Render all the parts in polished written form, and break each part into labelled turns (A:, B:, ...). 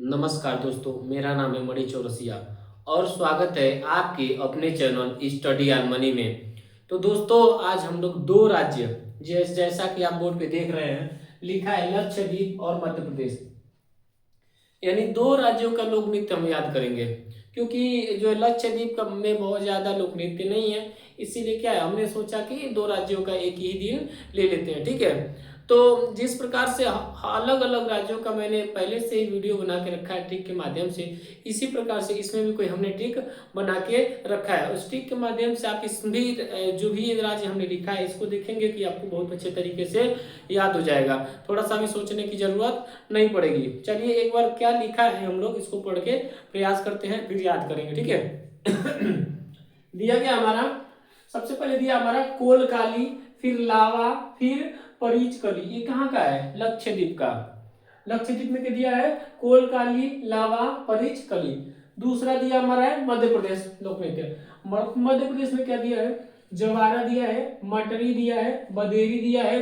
A: नमस्कार दोस्तों, मेरा नाम है मणि चौरसिया और स्वागत है आपके अपने चैनल स्टडी एंड मनी में। तो दोस्तों, आज हम लोग दो राज्य जैसा कि आप बोर्ड पे देख रहे हैं, लिखा है लक्षद्वीप और मध्य प्रदेश, यानी दो राज्यों का लोक नृत्य हम याद करेंगे। क्योंकि जो लक्षद्वीप का में बहुत ज्यादा लोक नृत्य नहीं है, इसीलिए क्या है, हमने सोचा कि दो राज्यों का एक ही दिन ले लेते हैं। ठीक है, तो जिस प्रकार से अलग अलग राज्यों का मैंने पहले से ही वीडियो बना के रखा है ट्रिक के माध्यम से, इसी प्रकार से इसमें भी कोई हमने ट्रिक बना के रखा है। उस ट्रिक के माध्यम से आप इसमें भी जो भी ये राज्य हमने लिखा है इसको देखेंगे कि आपको बहुत अच्छे तरीके से याद हो जाएगा, थोड़ा सा भी सोचने की जरूरत नहीं पड़ेगी। चलिए एक बार क्या लिखा है हम लोग इसको पढ़ के प्रयास करते हैं, फिर याद करेंगे। ठीक है दिया गया हमारा, सबसे पहले दिया हमारा कोलकाली, फिर लावा, फिर परीचकली। ये कहाँ का है? लक्षद्वीप का। लक्षद्वीप में क्या दिया है? कोलकाली, लावा, परीचकली। दूसरा दिया हमारा है मध्य प्रदेश लोक नृत्य। मध्य प्रदेश में क्या दिया है? जवारा दिया है, मटरी दिया है, बदेरी दिया है,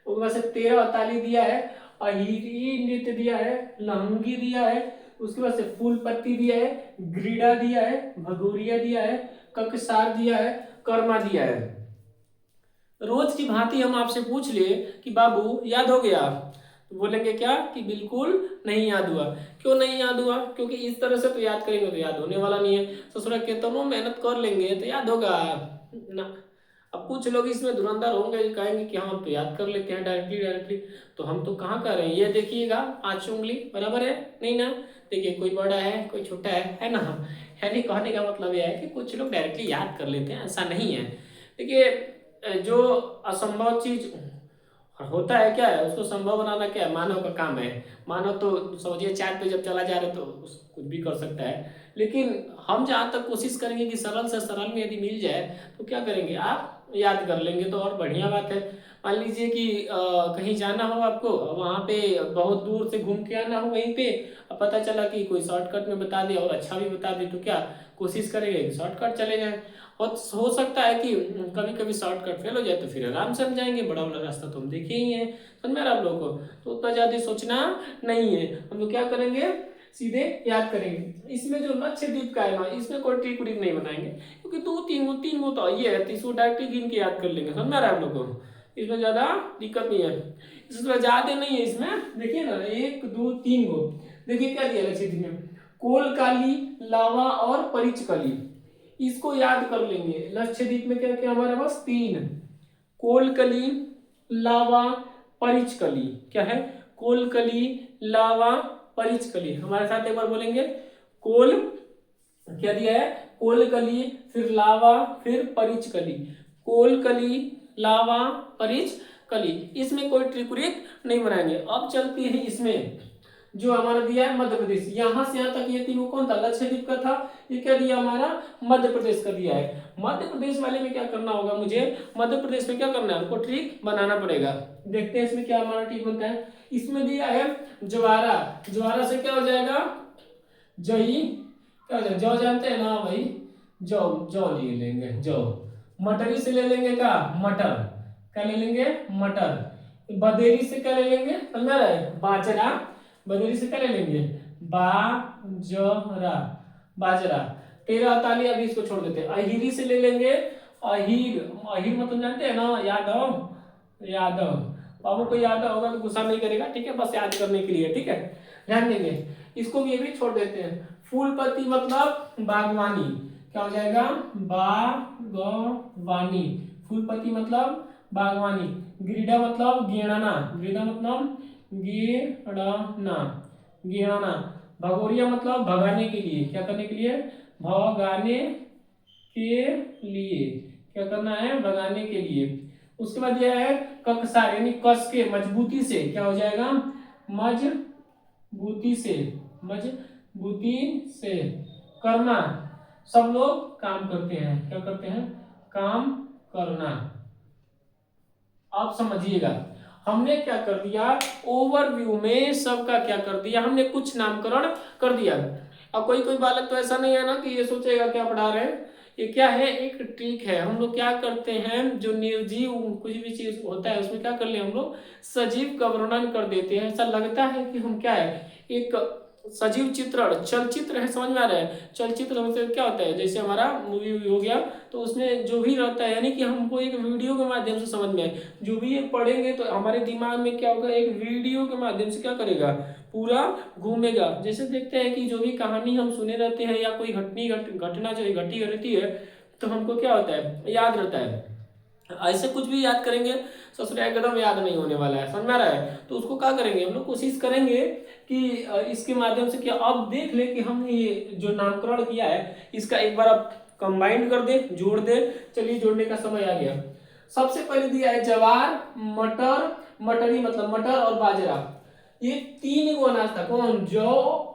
A: वैसे 13 अताली दिया है, अहिरी नृत्य दिया है, लहंगी दिया है, उसके बाद से फूल पत्ती दिया है, ग्रीडा दिया है, भगोरिया दिया है, ककसार दिया है, कर्मा दिया है। रोज की भांति हम आपसे पूछ लिए कि बाबू याद हो गया, तो बोलेंगे क्या कि बिल्कुल नहीं याद हुआ। क्यों नहीं याद हुआ? क्योंकि इस तरह से तो याद करेंगे तो याद होने वाला नहीं है। ससुरा के तो मेहनत कर लेंगे तो याद होगा ना। अब कुछ लोग इसमें धुरंधर होंगे, कहेंगे कि हम तो याद कर लेते हैं डायरेक्टली डायरेक्टली, तो हम तो कहाँ कर रहे हैं। ये देखिएगा, 5 उंगली बराबर है नहीं ना? देखिए, कोई बड़ा है कोई छोटा है ना। यानी कहने का मतलब यह है कि कुछ लोग डायरेक्टली याद कर लेते हैं, ऐसा नहीं है। देखिए, जो असंभव चीज होता है क्या है, उसको संभव बनाना क्या है, मानव का काम है। मानव तो समझिए चांद पे जब चला जा रहा है तो कुछ भी कर सकता है, लेकिन हम जहाँ तक कोशिश करेंगे कि सरल से सरल में यदि मिल जाए तो क्या करेंगे, आप याद कर लेंगे तो और बढ़िया बात है। मान लीजिए कि कहीं जाना हो आपको, वहाँ पे बहुत दूर से घूम के आना हो वहीं पे, अब पता चला कि कोई शॉर्टकट में बता दे और अच्छा भी बता दे, तो क्या कोशिश करेंगे कि शॉर्टकट चले जाए। और हो सकता है कि कभी कभी शॉर्टकट फेल हो जाए तो फिर आराम से हम जाएंगे, बड़ा वाला रास्ता तो हम देखे ही हैं। समझ में आ रहा है आप लोगों को? तो उतना ज्यादा सोचना नहीं है, हम लोग क्या करेंगे, सीधे याद करेंगे। इसमें जो लक्षद्वीप का है ना, इसमें कोई ट्रिक व्रिक नहीं बनाएंगे, क्योंकि 2 3 तीन तो ये है, तो इसको डायरेक्टली गिन के याद कर लेंगे। समझ में आ रहा है आप लोगों को? इसमें ज्यादा दिक्कत नहीं है, इसमें ज्यादा नहीं है। इसमें देखिए ना, 1 2 3 गो। देखिए क्या दिया लक्षद्वीप में, कोलकाली, लावा और परिचकली। इसको याद कर लेंगे। लक्षद्वीप में क्या क्या हमारे पास? 3, कोलकली, लावा, परिचकली। क्या है? कोलकली, लावा, परिचकली। हमारे साथ एक बार बोलेंगे, कोल क्या दिया है? कोलकली, फिर लावा, फिर परिचकली। कोलकली, लावा, परिचकली। इसमें कोई ट्रिक व्रिक नहीं बनाएंगे। अब चलते हैं इसमें जो हमारा दिया है मध्य प्रदेश। यहां से यहां तक ये तीनों कौन था? लक्षद्वीप का था। ये क्या दिया हमारा? मध्य प्रदेश का दिया है। मध्य प्रदेश वाले में क्या करना होगा मुझे? मध्य प्रदेश में क्या करना है, हमको ट्रिक बनाना पड़ेगा। देखते हैं इसमें क्या हमारा ट्रिक बनता है। इसमें दिया है ज्वारा। ज्वारा से क्या हो जाएगा? जई। क्या हो जाएगा? जौ जानते हैं ना भाई? जौ, जौ ले लेंगे जौ। मटरी से ले लेंगे क्या? मटर। क्या ले लेंगे? मटर। बदेरी से क्या ले लेंगे? समझ रहा है? बाजरा। बदेरी से क्या ले लेंगे? बाजरा। बाजरा। 13 ताली, अभी इसको छोड़ देते हैं। अहिरी से ले लेंगे अहीर। अहीर मतलब जानते हैं ना? यादव। यादव। बाबू को यादव होगा तो गुस्सा नहीं करेगा, ठीक है, बस याद करने के लिए। ठीक है, ध्यान देंगे। इसको भी ये भी छोड़ देते हैं। फूलपति मतलब बागवानी। क्या हो जाएगा? बागवानी। फूलपति मतलब बागवानी। ग्रीडा मतलब गेड़ना। ग्रीडा मतलब गेड़ना। गेड़ना। भगोरिया मतलब भगाने के लिए। क्या करने के लिए? भगाने के लिए। क्या करना है? भगाने के लिए। उसके बाद यह है ककसार, यानी कस के, मजबूती से। क्या हो जाएगा? मजबूती से। मजबूती से। करना, सब लोग काम करते हैं। क्या करते हैं? काम करना। आप समझिएगा, हमने क्या कर दिया, ओवरव्यू में सबका क्या कर दिया, हमने कुछ नामकरण कर दिया। अब कोई कोई बालक तो ऐसा नहीं है ना कि ये सोचेगा क्या पढ़ा रहे हैं। ये क्या है? एक ट्रिक है। हम लोग क्या करते हैं, जो निर्जीव कुछ भी चीज होता है उसमें क्या कर ले हम लोग, सजीव का वर्णन कर देते हैं। ऐसा लगता है कि हम क्या है, एक सजीव चित्रण चलचित्र है, समझ में आ रहा है। चलचित्र मतलब क्या होता है, जैसे हमारा मूवी हो गया तो उसमें जो भी रहता है, यानी कि हमको एक वीडियो के माध्यम से समझ में आए, जो भी ये पढ़ेंगे तो हमारे दिमाग में क्या होगा, एक वीडियो के माध्यम से क्या करेगा, पूरा घूमेगा। जैसे देखते हैं कि जो भी कहानी हम सुने रहते हैं या कोई घटना जो घटी रहती है तो हमको क्या होता है, याद रहता है। ऐसे कुछ भी याद करेंगे ससुर एकदम याद नहीं होने वाला है, समझ में आ रहा है। तो उसको क्या करेंगे, हम लोग कोशिश करेंगे कि इसके माध्यम से क्या, अब देख ले कि हमने ये जो नामकरण किया है इसका एक बार अब कंबाइंड कर दे, जोड़ दे। चलिए जोड़ने का समय आ गया। सबसे पहले दिया है जवार, मटर, मटरी मतलब मटर और बाजरा, ये तीन गो अनाज था। कौन, जौ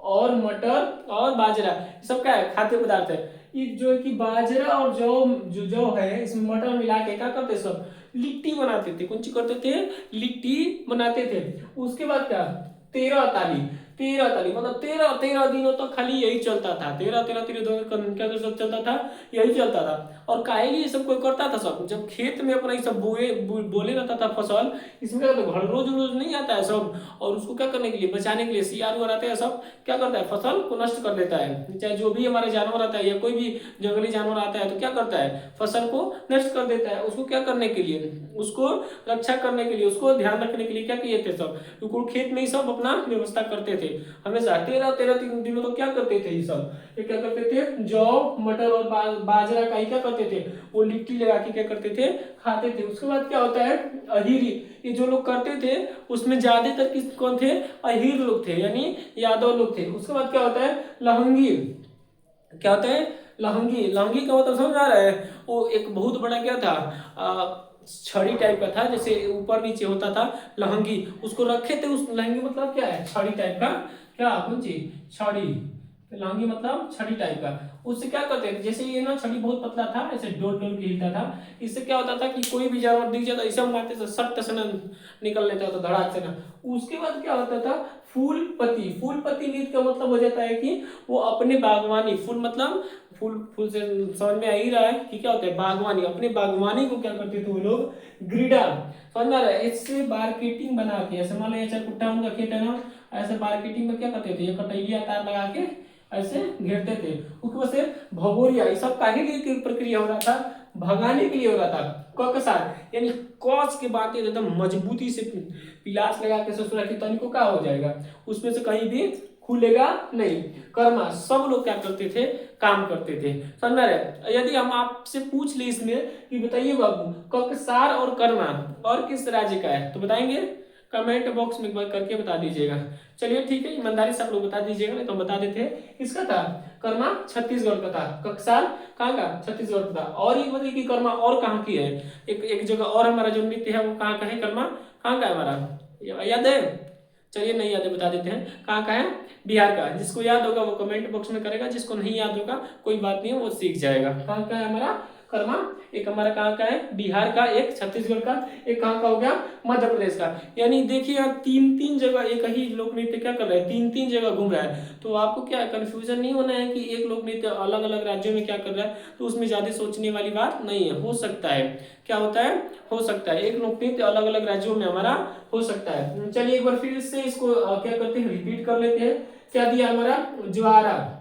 A: और मटर और बाजरा, सब क्या है, खाद्य पदार्थ है। ये जो कि बाजरा और जौ है, इसमें मटर मिला के क्या करते, सब लिट्टी बनाते थे। कौन सी करते थे, लिट्टी बनाते थे। उसके बाद क्या, 13 ताली, 13 ताली मतलब 13 दिनों तक खाली यही चलता था। 13 क्या चलता था, यही चलता था। और काहे लिए सब कोई करता था, सब जब खेत में अपना सब बोले रहता था फसल, इसमें क्या करता, रोज रोज नहीं आता है सब, और उसको क्या करने के लिए, बचाने के लिए सियार आते हैं, सब क्या करता है, फसल को नष्ट कर देता है। चाहे जो भी हमारे जानवर आता है या कोई भी जंगली जानवर आता है तो क्या करता है, फसल को नष्ट कर देता है। उसको क्या करने के लिए, उसको रक्षा करने के लिए, उसको ध्यान रखने के लिए क्या किए थे, सब बिल्कुल खेत में ही सब अपना व्यवस्था करते थे हमेशा। 13 दिनों तो क्या करते थे, ये सब ये क्या करते थे, जौ मटर और बाजरा का ही क्या करते थे, वो लिट्टी लगा के क्या करते थे, खाते थे। उसके बाद क्या होता है, अहिरी, ये जो लोग करते थे उसमें ज्यादातर किस कौन थे, अहिर लोग थे, यानी यादव लोग थे। उसके बाद क्या होता है, लहंगी, क्या होता है, लहंगी, लहंगी का मतलब समझ आ रहा है, वो एक बहुत बड़ा क्या था, छड़ी टाइप का था, जैसे ऊपर नीचे होता था लहंगी, उसको रखे थे। उस लहंगी मतलब क्या है, छड़ी टाइप का, क्या कौन सी, छड़ी, लहंगी मतलब छड़ी टाइप का। उससे क्या करते थे, जैसे ये ना छड़ी बहुत पतला था, ऐसे डोल डोल के हिलता था। इससे क्या होता था कि कोई भी जानवर दिख जाता, ऐसे मारते थे सट से ना निकल लेता था, धड़ाक से ना। उसके बाद क्या होता था, फूलपति, फूलपति नृत्य का मतलब हो जाता है कि वो अपने बागवानी, फूल मतलब फूल, फूल से समझ में आ ही रहा है कि क्या होता है, बागवानी, अपने बागवानी को क्या करते थे वो लोग, ग्रीडा, समझ में आ रहा है। इससे मार्केटिंग बना के, ऐसे मान लो कुट्टा उनका खेत है ना, ऐसे मार्केटिंग में क्या करते थे, ये कटैलिया तार लगा के ऐसे घेरते थे। उसके बाद से भगोरिया, ये सब काहे की प्रक्रिया हो रहा था, भगाने के लिए हो रहा था। क के साथ यानी कस के बातें एकदम मजबूती से पिलास लगा के ससुरा की तनिको का हो जाएगा, उसमें से कहीं भी खुलेगा नहीं। कर्मा, सब लोग क्या करते थे, काम करते थे, समझ में आ रहा है। यदि हम आपसे पूछ ले इसमें कि बताइए बाबू, ककसार और कर्मा और किस राज्य का है, तो बताएंगे, कमेंट बॉक्स में एक बार करके बता दीजिएगा। चलिए ठीक है, ईमानदारी से आप लोग बता दीजिएगा, नहीं तो बता देते हैं। किसका था, कर्मा छत्तीसगढ़ का था, ककसार कहाँ का, छत्तीसगढ़ का था। और ये बताइए कि कर्मा और कहाँ की है, एक जगह और हमारा जो नृत्य है वो कहाँ का है, कर्मा कहाँ का है हमारा, याद है, चलिए नहीं याद है बता देते हैं, कहाँ का है, बिहार का। जिसको याद होगा वो कमेंट बॉक्स में करेगा, जिसको नहीं याद होगा कोई बात नहीं, वो सीख जाएगा। कहाँ का है हमारा कर्मा, एक हमारा कहाँ का है, बिहार का, एक छत्तीसगढ़ का, एक कहाँ का हो गया, मध्य प्रदेश का। यानी देखिए यहाँ तीन तीन जगह एक ही लोक नृत्य क्या कर रहा है, तीन तीन जगह घूम रहा है। तो आपको क्या कंफ्यूजन नहीं होना है कि एक लोक नृत्य अलग अलग राज्यों में क्या कर रहा है, तो उसमें ज्यादा सोचने वाली बात नहीं है। हो सकता है, क्या होता है, हो सकता है एक लोक नृत्य अलग अलग राज्यों में हमारा हो सकता है। चलिए एक बार फिर से इसको क्या करते हैं, रिपीट कर लेते हैं। क्या दिया हमारा, ज्वारा,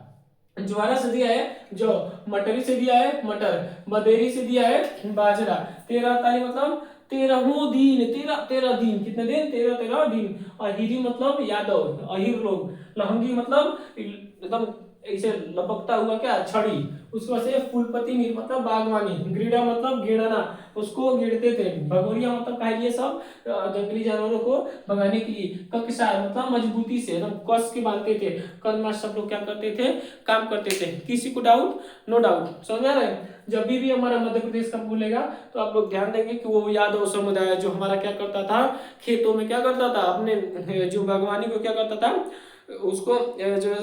A: ज्वारा से दिया है जौ, मटरी से दिया है मटर, बदेरी से दिया है बाजरा। 13 ताली मतलब 13 दिन, 13 दिन, कितने दिन, 13 दिन। अहिरी मतलब यादव, अहिर लोग। लहंगी मतलब एकदम ऐसे लपकता हुआ क्या, छड़ी। उसके बाद से फूलपति मतलब बागवानी, ग्रीडा मतलब गेड़ना, उसको गिरते थे। भगोरिया मतलब कह लिए सब जंगली जानवरों को भगाने के लिए। ककसार मतलब मजबूती से एकदम कस के बांधते थे। कर्मा सब लोग क्या करते थे, काम करते थे। किसी को डाउट, नो डाउट, समझ आ रहा है। जब भी हमारा मध्य प्रदेश का बोलेगा तो आप लोग ध्यान देंगे कि वो यादव समुदाय जो हमारा क्या करता था, खेतों में क्या करता था, अपने जो बागवानी को क्या करता था, उसको जो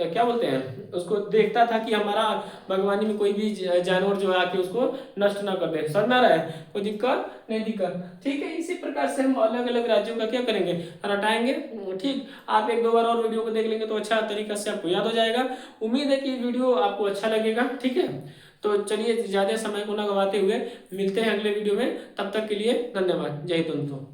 A: क्या बोलते हैं, उसको देखता था कि हमारा बागवानी में कोई भी जानवर जो है आके उसको नष्ट ना कर दे। समझ में आ रहा है, कोई दिक्कत नहीं, दिक्कत ठीक है। इसी प्रकार से हम अलग अलग राज्यों का क्या करेंगे, रटाएंगे। ठीक, आप एक दो बार और वीडियो को देख लेंगे तो अच्छा तरीका से आपको याद हो जाएगा। उम्मीद है कि वीडियो आपको अच्छा लगेगा, ठीक है। तो चलिए ज्यादा समय को ना गवाते हुए मिलते हैं अगले वीडियो में, तब तक के लिए धन्यवाद, जय हिंद दोस्तों।